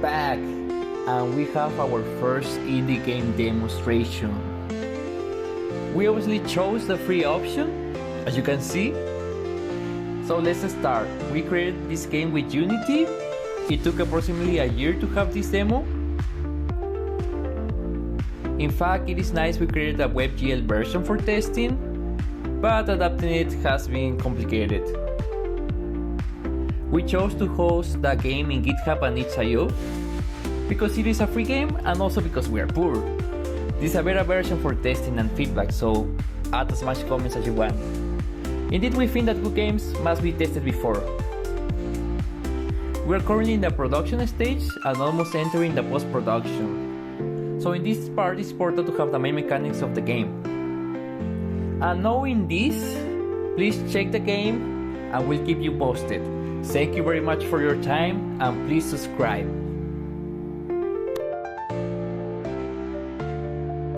back and we have our first indie game demonstration. We obviously chose the free option, as you can see. So let's start. We created this game with Unity. It took approximately a year to have this demo. In fact, it is nice we created a WebGL version for testing, but adapting it has been complicated. We chose to host the game in Github and itch.io because it is a free game and also because we are poor. This is a beta version for testing and feedback, so add as much comments as you want. Indeed, we think that good games must be tested before. We are currently in the production stage and almost entering the post-production. So in this part, it's important to have the main mechanics of the game. And knowing this, please check the game and we'll keep you posted. Thank you very much for your time and please subscribe.